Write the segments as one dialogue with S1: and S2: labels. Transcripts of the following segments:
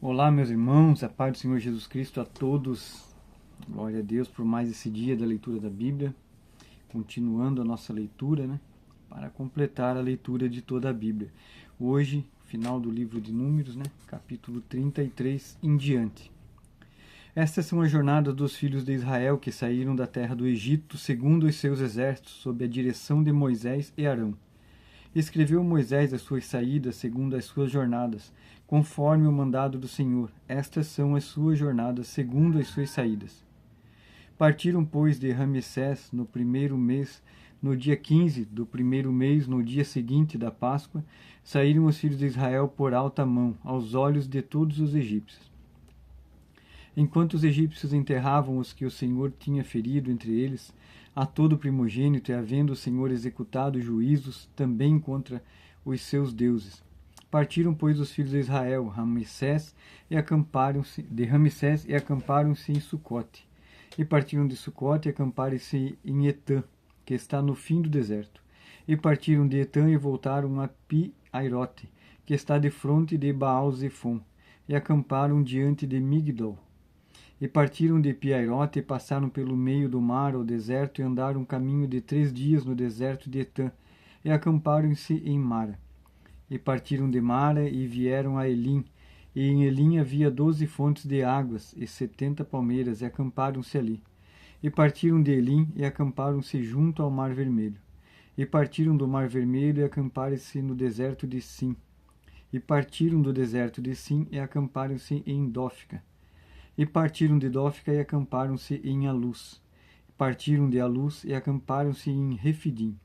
S1: Olá, meus irmãos, a paz do Senhor Jesus Cristo a todos. Glória a Deus por mais esse dia da leitura da Bíblia. Continuando a nossa leitura, para completar a leitura de toda a Bíblia. Hoje, final do livro de Números, capítulo 33 em diante. Estas são as jornadas dos filhos de Israel que saíram da terra do Egito, segundo os seus exércitos, sob a direção de Moisés e Arão. Escreveu Moisés as suas saídas segundo as suas jornadas, conforme o mandado do Senhor. Estas são as suas jornadas segundo as suas saídas. Partiram, pois, de Ramessés no primeiro mês, no dia 15 do primeiro mês, no dia seguinte da Páscoa, saíram os filhos de Israel por alta mão, aos olhos de todos os egípcios. Enquanto os egípcios enterravam os que o Senhor tinha ferido entre eles, a todo primogênito, e havendo o Senhor executado juízos também contra os seus deuses. Partiram, pois, os filhos de Israel de Ramessés e acamparam-se em Sucote. E partiram de Sucote e acamparam-se em Etã, que está no fim do deserto. E partiram de Etã e voltaram a Pi-Airote, que está defronte de Baal-Zefon, e acamparam diante de Migdol. E partiram de Pi-Airote e passaram pelo meio do mar ao deserto e andaram um caminho de 3 dias no deserto de Etã, e acamparam-se em Mara. E partiram de Mara e vieram a Elim, e em Elim havia 12 fontes de águas e 70 palmeiras, e acamparam-se ali. E partiram de Elim e acamparam-se junto ao Mar Vermelho. E partiram do Mar Vermelho e acamparam-se no deserto de Sim. E partiram do deserto de Sim e acamparam-se em Dófica. E partiram de Dófica e acamparam-se em Alus. Partiram de Alus e acamparam-se em Refidim.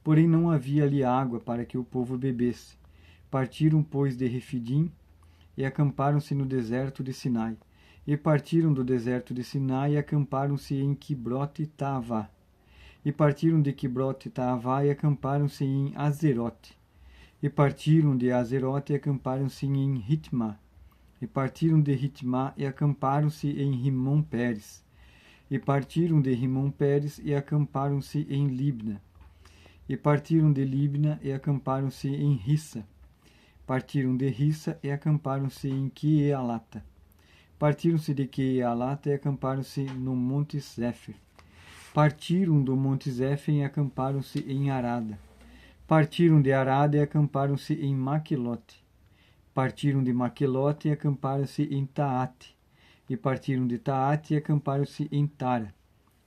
S1: Porém não havia ali água para que o povo bebesse. Partiram, pois, de Refidim e acamparam-se no deserto de Sinai. E partiram do deserto de Sinai e acamparam-se em Quibrote-Taavá. E partiram de Quibrote-Taavá e acamparam-se em Azerote. E partiram de Azerote e acamparam-se em Ritmá. E partiram de Ritmá e acamparam-se em Rimon-Pérez. E partiram de Rimon-Pérez e acamparam-se em Libna. E partiram de Libna e acamparam-se em Rissa. Partiram de Rissa e acamparam-se em Quielata. Partiram-se de Quielata e acamparam-se no Monte Zéfer. Partiram do Monte Zéfer e acamparam-se em Arada. Partiram de Arada e acamparam-se em Maquilote. Partiram de Maquilote e acamparam-se em Taate. E partiram de Taate e acamparam-se em Tara.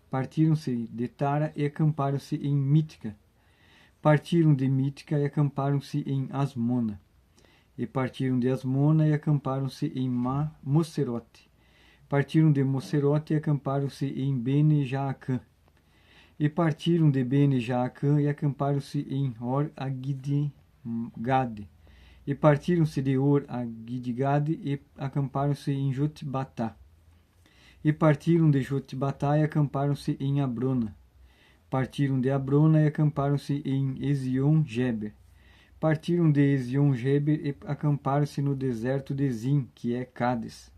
S1: Partiram-se de Tara e acamparam-se em Mítica. Partiram de Mítica e acamparam-se em Asmona. E partiram de Asmona e acamparam-se em Mocerote. Partiram de Mocerote e acamparam-se em Bene-Jaacã. E partiram de Bene-Jaacã e acamparam-se em Or-Agidgade. E partiram-se de Or-Agidgade e acamparam-se em Jotbatá. E partiram de Jotbatá e acamparam-se em Abrona. Partiram de Abrona e acamparam-se em Ezion-Geber. Partiram de Ezion-Geber e acamparam-se no deserto de Zim, que é Cádiz.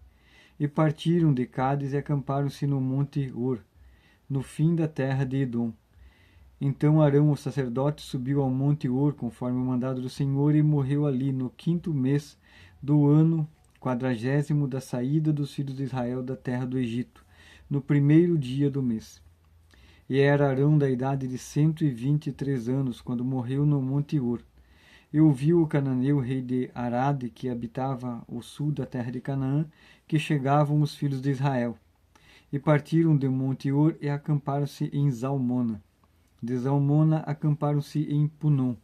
S1: E partiram de Cádiz e acamparam-se no monte Or, no fim da terra de Edom. Então Arão, o sacerdote, subiu ao monte Or, conforme o mandado do Senhor, e morreu ali no 5º mês do ano 40º da saída dos filhos de Israel da terra do Egito, no 1º dia do mês. E era Arão da idade de 123 anos, quando morreu no monte Or. E ouviu o cananeu, rei de Arade, que habitava o sul da terra de Canaã, que chegavam os filhos de Israel. E partiram do monte Or e acamparam-se em Zalmona. De Zalmona acamparam-se em Punom.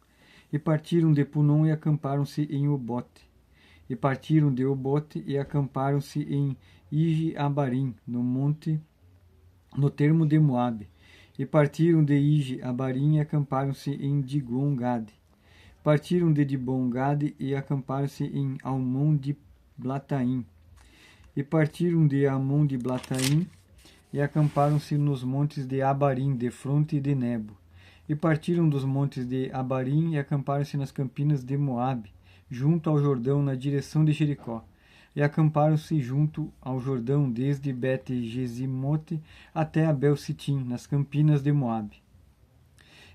S1: E partiram de Punom e acamparam-se em Obote. E partiram de Obote e acamparam-se em Ije-Abarim, no termo de Moabe. E partiram de Ije-Abarim e acamparam-se em Digon-Gade. Partiram de Dibon-Gade e acamparam-se em Almon-de-Blataim. E partiram de Almon-de-Blataim e acamparam-se nos montes de Abarim, defronte de Nebo. E partiram dos montes de Abarim e acamparam-se nas campinas de Moabe, junto ao Jordão, na direção de Jericó. E acamparam-se junto ao Jordão, desde Bet-Gesimote até Abel-Sitim, nas campinas de Moabe.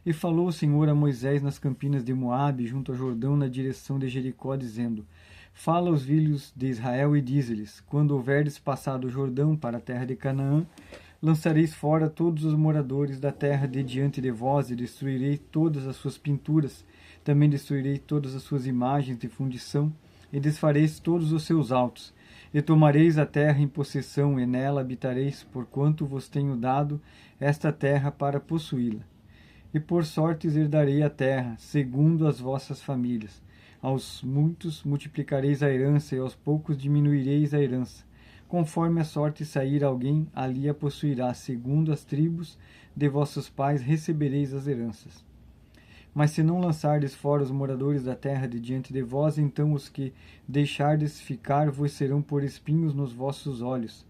S1: E falou o Senhor a Moisés nas campinas de Moabe, junto ao Jordão, na direção de Jericó, dizendo: Fala aos filhos de Israel e dize-lhes: quando houverdes passado o Jordão para a terra de Canaã, lançareis fora todos os moradores da terra de diante de vós, e destruirei todas as suas pinturas, também destruirei todas as suas imagens de fundição, e desfareis todos os seus altos, e tomareis a terra em possessão, e nela habitareis, porquanto vos tenho dado esta terra para possuí-la. E por sortes herdarei a terra, segundo as vossas famílias. Aos muitos multiplicareis a herança, e aos poucos diminuireis a herança. Conforme a sorte sair alguém, ali a possuirá, segundo as tribos de vossos pais recebereis as heranças. Mas se não lançardes fora os moradores da terra de diante de vós, então os que deixardes ficar vos serão por espinhos nos vossos olhos,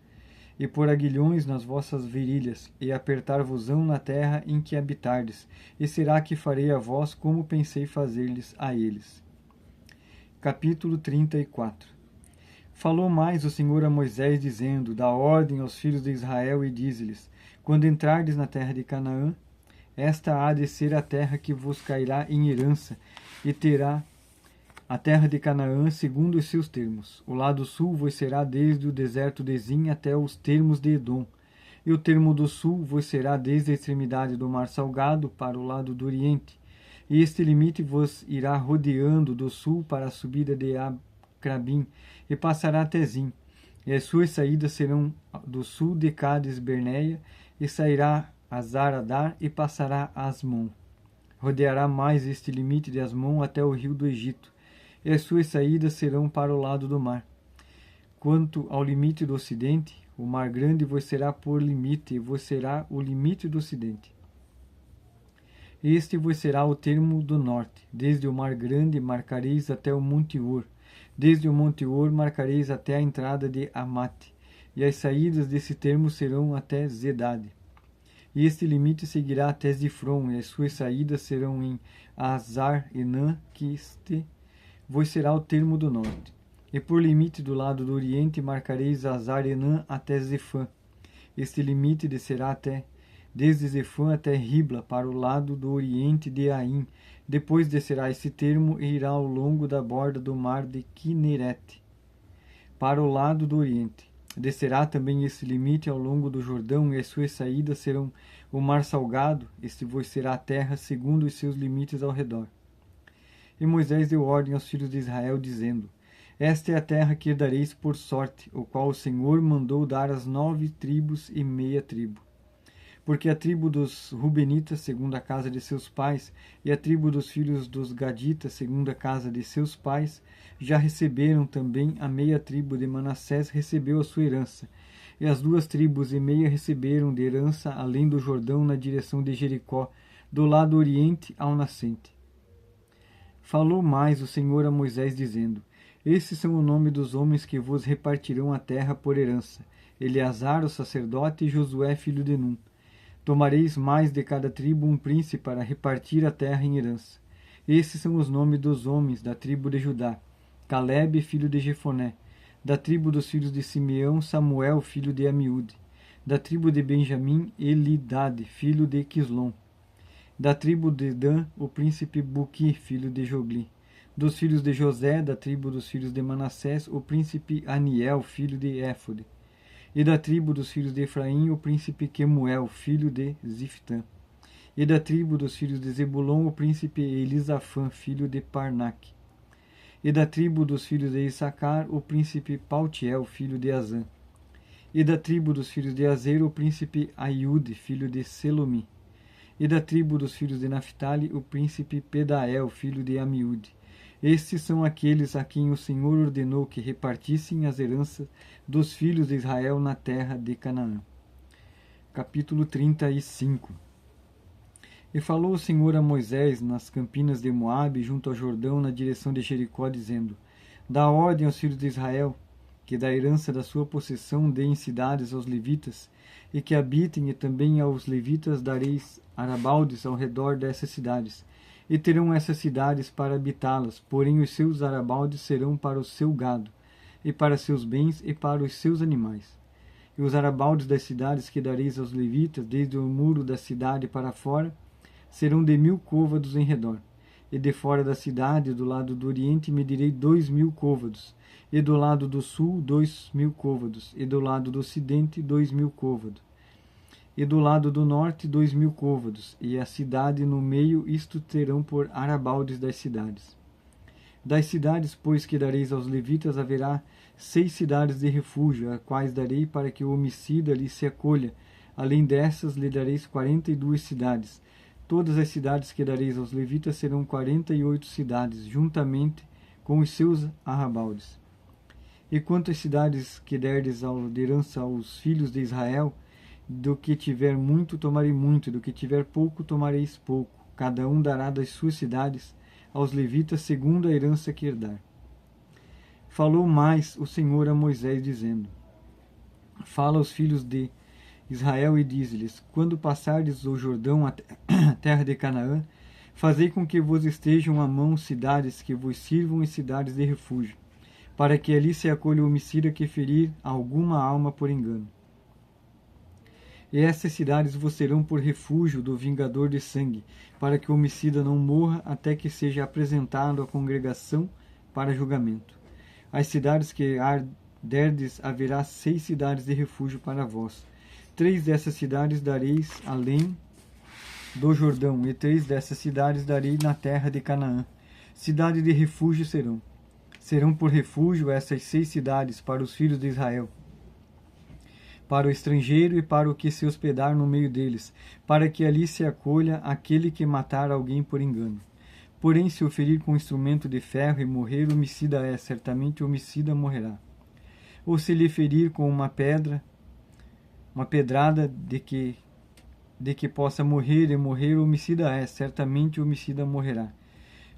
S1: e por aguilhões nas vossas virilhas, e apertar-vos-ão na terra em que habitardes, e será que farei a vós como pensei fazer-lhes a eles. Capítulo 34. Falou mais o Senhor a Moisés, dizendo: dá ordem aos filhos de Israel e dize-lhes: quando entrardes na terra de Canaã, esta há de ser a terra que vos cairá em herança, e terá a terra de Canaã segundo os seus termos. O lado sul vos será desde o deserto de Zin até os termos de Edom, e o termo do sul vos será desde a extremidade do mar Salgado para o lado do oriente. E este limite vos irá rodeando do sul para a subida de Acrabim, e passará até Zin. E as suas saídas serão do sul de Cades Berneia, e sairá a Zaradar, e passará a Asmon. Rodeará mais este limite de Asmon até o rio do Egito, e as suas saídas serão para o lado do mar. Quanto ao limite do ocidente, o mar grande vos será por limite, e vos será o limite do ocidente. Este vos será o termo do norte. Desde o mar grande marcareis até o monte Or. Desde o monte Or marcareis até a entrada de Amate, e as saídas desse termo serão até Zedade. E este limite seguirá até Zifron, e as suas saídas serão em Azar-Enã, que este vos será o termo do norte. E por limite do lado do oriente marcareis Azar-Enã até Zefã. Este limite descerá desde Zefã até Ribla, para o lado do oriente de Aim. Depois descerá esse termo e irá ao longo da borda do mar de Quinerete, para o lado do oriente. Descerá também esse limite ao longo do Jordão, e as suas saídas serão o mar Salgado. Este vos será a terra segundo os seus limites ao redor. E Moisés deu ordem aos filhos de Israel, dizendo: esta é a terra que herdareis por sorte, o qual o Senhor mandou dar às 9 tribos e meia tribo. Porque a tribo dos Rubenitas, segundo a casa de seus pais, e a tribo dos filhos dos Gaditas, segundo a casa de seus pais, já receberam também. A meia tribo de Manassés recebeu a sua herança, e as 2 tribos e meia receberam de herança além do Jordão, na direção de Jericó, do lado oriente ao nascente. Falou mais o Senhor a Moisés, dizendo: esses são o nome dos homens que vos repartirão a terra por herança: Eleazar, o sacerdote, e Josué, filho de Num. Tomareis mais de cada tribo um príncipe para repartir a terra em herança. Esses são os nomes dos homens da tribo de Judá: Calebe, filho de Jefoné. Da tribo dos filhos de Simeão, Samuel, filho de Amiúde. Da tribo de Benjamim, Elidade, filho de Quislom. Da tribo de Dan, o príncipe Buqui, filho de Jogli. Dos filhos de José, da tribo dos filhos de Manassés, o príncipe Aniel, filho de Éfode. E da tribo dos filhos de Efraim, o príncipe Quemuel, filho de Ziftã. E da tribo dos filhos de Zebulon, o príncipe Elisafã, filho de Parnaque. E da tribo dos filhos de Issacar, o príncipe Paltiel, filho de Azã. E da tribo dos filhos de Azer, o príncipe Aiude, filho de Selomi. E da tribo dos filhos de Naphtali, o príncipe Pedael, filho de Amiúde. Estes são aqueles a quem o Senhor ordenou que repartissem as heranças dos filhos de Israel na terra de Canaã. Capítulo 35. E falou o Senhor a Moisés nas campinas de Moabe, junto ao Jordão, na direção de Jericó, dizendo: dá ordem aos filhos de Israel, que da herança da sua possessão deem cidades aos levitas, e que habitem, e também aos levitas dareis arabaldes ao redor dessas cidades, e terão essas cidades para habitá-las, porém os seus arabaldes serão para o seu gado, e para seus bens, e para os seus animais. E os arabaldes das cidades que dareis aos levitas, desde o muro da cidade para fora, serão de 1000 côvados em redor. e de fora da cidade, do lado do oriente, medirei 2000 côvados, e do lado do sul, 2000 côvados, e do lado do ocidente, 2000 côvados, e do lado do norte, 2000 côvados, e a cidade no meio, isto terão por arabaldes das cidades. Das cidades, pois, que dareis aos levitas, haverá 6 cidades de refúgio, as quais darei para que o homicida lhe se acolha. Além dessas, lhe dareis 42 cidades. Todas as cidades que dareis aos levitas serão 48 cidades, juntamente com os seus arrabaldes. E quanto às cidades que derdes de herança aos filhos de Israel, do que tiver muito, tomarei muito, do que tiver pouco, tomareis pouco. Cada um dará das suas cidades aos levitas segundo a herança que herdar. Falou mais o Senhor a Moisés, dizendo: Fala aos filhos de Israel e diz-lhes: Quando passardes o Jordão, a terra de Canaã, fazei com que vos estejam à mão cidades que vos sirvam e cidades de refúgio, para que ali se acolha o homicida que ferir alguma alma por engano. E essas cidades vos serão por refúgio do vingador de sangue, para que o homicida não morra até que seja apresentado à congregação para julgamento. As cidades que derdes haverá 6 cidades de refúgio para vós. 3 dessas cidades dareis além do Jordão, e 3 dessas cidades darei na terra de Canaã. Cidade de refúgio serão. Serão por refúgio essas 6 cidades para os filhos de Israel, para o estrangeiro e para o que se hospedar no meio deles, para que ali se acolha aquele que matar alguém por engano. Porém, se o ferir com instrumento de ferro e morrer, o homicida é, certamente o homicida morrerá. Ou se lhe ferir com uma pedrada de que possa morrer e morrer, o homicida é, certamente o homicida morrerá.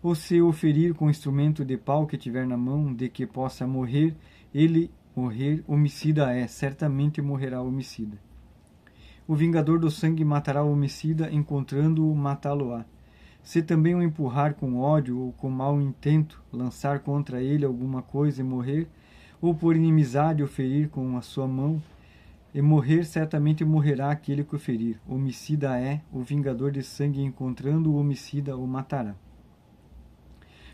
S1: Ou se o ferir com instrumento de pau que tiver na mão, de que possa morrer, ele morrer, homicida é, certamente morrerá o homicida. O vingador do sangue matará o homicida, encontrando-o, matá-lo-á. Se também o empurrar com ódio ou com mau intento, lançar contra ele alguma coisa e morrer, ou por inimizade o ferir com a sua mão, e morrer, certamente morrerá aquele que o ferir. Homicida é, o vingador de sangue, encontrando o homicida, o matará.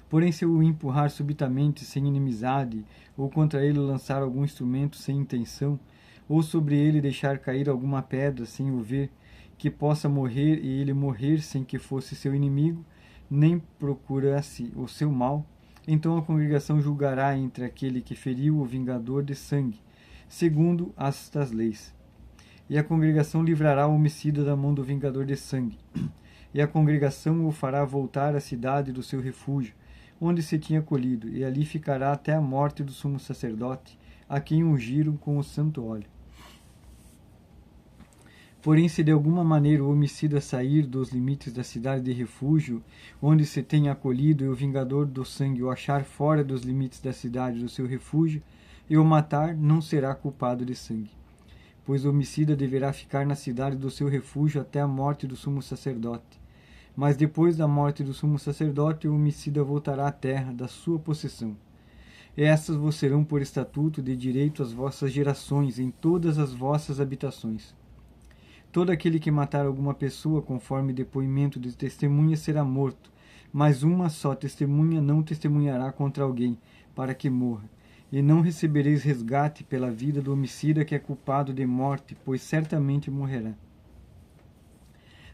S1: Porém, se o empurrar subitamente, sem inimizade, ou contra ele lançar algum instrumento sem intenção, ou sobre ele deixar cair alguma pedra sem o ver, que possa morrer e ele morrer sem que fosse seu inimigo, nem procurasse o seu mal, então a congregação julgará entre aquele que feriu o vingador de sangue, segundo estas leis. E a congregação livrará o homicida da mão do vingador de sangue. E a congregação o fará voltar à cidade do seu refúgio, onde se tinha colhido, e ali ficará até a morte do sumo sacerdote, a quem ungiram com o santo óleo. Porém, se de alguma maneira o homicida sair dos limites da cidade de refúgio, onde se tenha acolhido, e o vingador do sangue o achar fora dos limites da cidade do seu refúgio, e o matar, não será culpado de sangue. Pois o homicida deverá ficar na cidade do seu refúgio até a morte do sumo sacerdote. Mas depois da morte do sumo sacerdote, o homicida voltará à terra da sua possessão. E essas vos serão por estatuto de direito às vossas gerações, em todas as vossas habitações. Todo aquele que matar alguma pessoa conforme depoimento de testemunha será morto, mas uma só testemunha não testemunhará contra alguém, para que morra. E não recebereis resgate pela vida do homicida que é culpado de morte, pois certamente morrerá.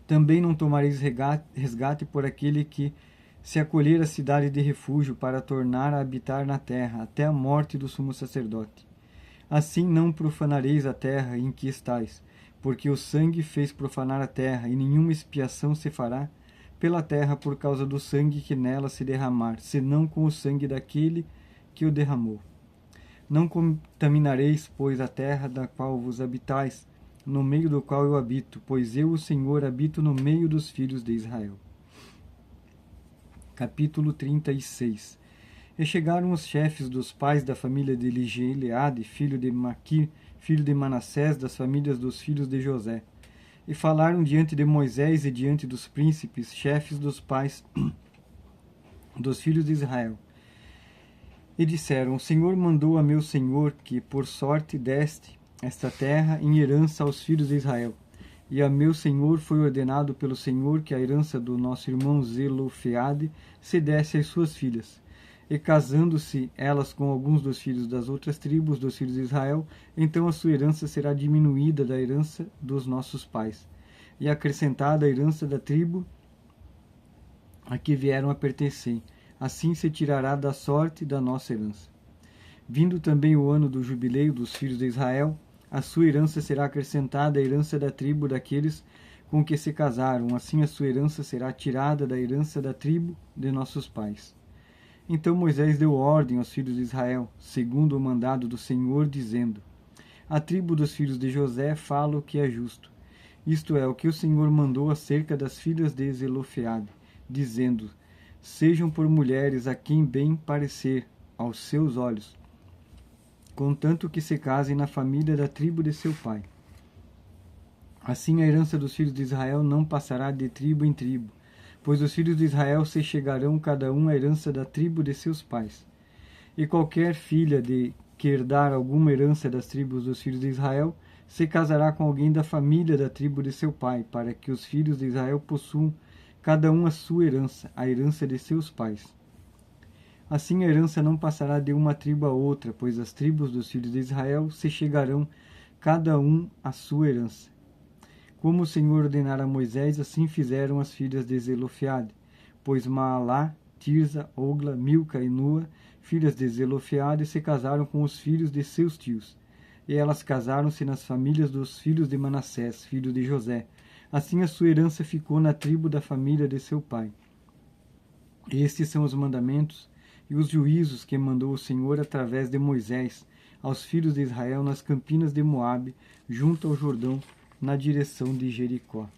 S1: Também não tomareis resgate por aquele que se acolher à cidade de refúgio para tornar a habitar na terra, até a morte do sumo sacerdote. Assim não profanareis a terra em que estais, porque o sangue fez profanar a terra, e nenhuma expiação se fará pela terra por causa do sangue que nela se derramar, senão com o sangue daquele que o derramou. Não contaminareis, pois, a terra da qual vos habitais, no meio do qual eu habito, pois eu, o Senhor, habito no meio dos filhos de Israel. Capítulo 36. E chegaram os chefes dos pais da família de Gileade, filho de Maquir, filho de Manassés, das famílias dos filhos de José, e falaram diante de Moisés e diante dos príncipes, chefes dos pais dos filhos de Israel. E disseram: O Senhor mandou a meu senhor que, por sorte, deste esta terra em herança aos filhos de Israel. E a meu senhor foi ordenado pelo Senhor que a herança do nosso irmão Zelofeade se desse às suas filhas. E casando-se elas com alguns dos filhos das outras tribos dos filhos de Israel, então a sua herança será diminuída da herança dos nossos pais, e acrescentada a herança da tribo a que vieram a pertencer. Assim se tirará da sorte da nossa herança. Vindo também o ano do jubileio dos filhos de Israel, a sua herança será acrescentada à herança da tribo daqueles com que se casaram. Assim a sua herança será tirada da herança da tribo de nossos pais. Então Moisés deu ordem aos filhos de Israel, segundo o mandado do Senhor, dizendo: A tribo dos filhos de José fala o que é justo. Isto é o que o Senhor mandou acerca das filhas de Zelofeade, dizendo: Sejam por mulheres a quem bem parecer aos seus olhos, contanto que se casem na família da tribo de seu pai. Assim a herança dos filhos de Israel não passará de tribo em tribo, pois os filhos de Israel se chegarão cada um à herança da tribo de seus pais. E qualquer filha que herdar alguma herança das tribos dos filhos de Israel, se casará com alguém da família da tribo de seu pai, para que os filhos de Israel possuam cada um a sua herança, a herança de seus pais. Assim a herança não passará de uma tribo a outra, pois as tribos dos filhos de Israel se chegarão cada um à sua herança. Como o Senhor ordenara a Moisés, assim fizeram as filhas de Zelofeade, pois Maalá, Tirza, Ogla, Milca e Nua, filhas de Zelofeade, se casaram com os filhos de seus tios, e elas casaram-se nas famílias dos filhos de Manassés, filho de José. Assim a sua herança ficou na tribo da família de seu pai. Estes são os mandamentos e os juízos que mandou o Senhor através de Moisés aos filhos de Israel nas campinas de Moabe, junto ao Jordão, na direção de Jericó.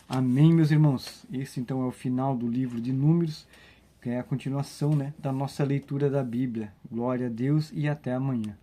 S1: Amém, meus irmãos? Esse então é o final do livro de Números, que é a continuação, da nossa leitura da Bíblia. Glória a Deus e até amanhã.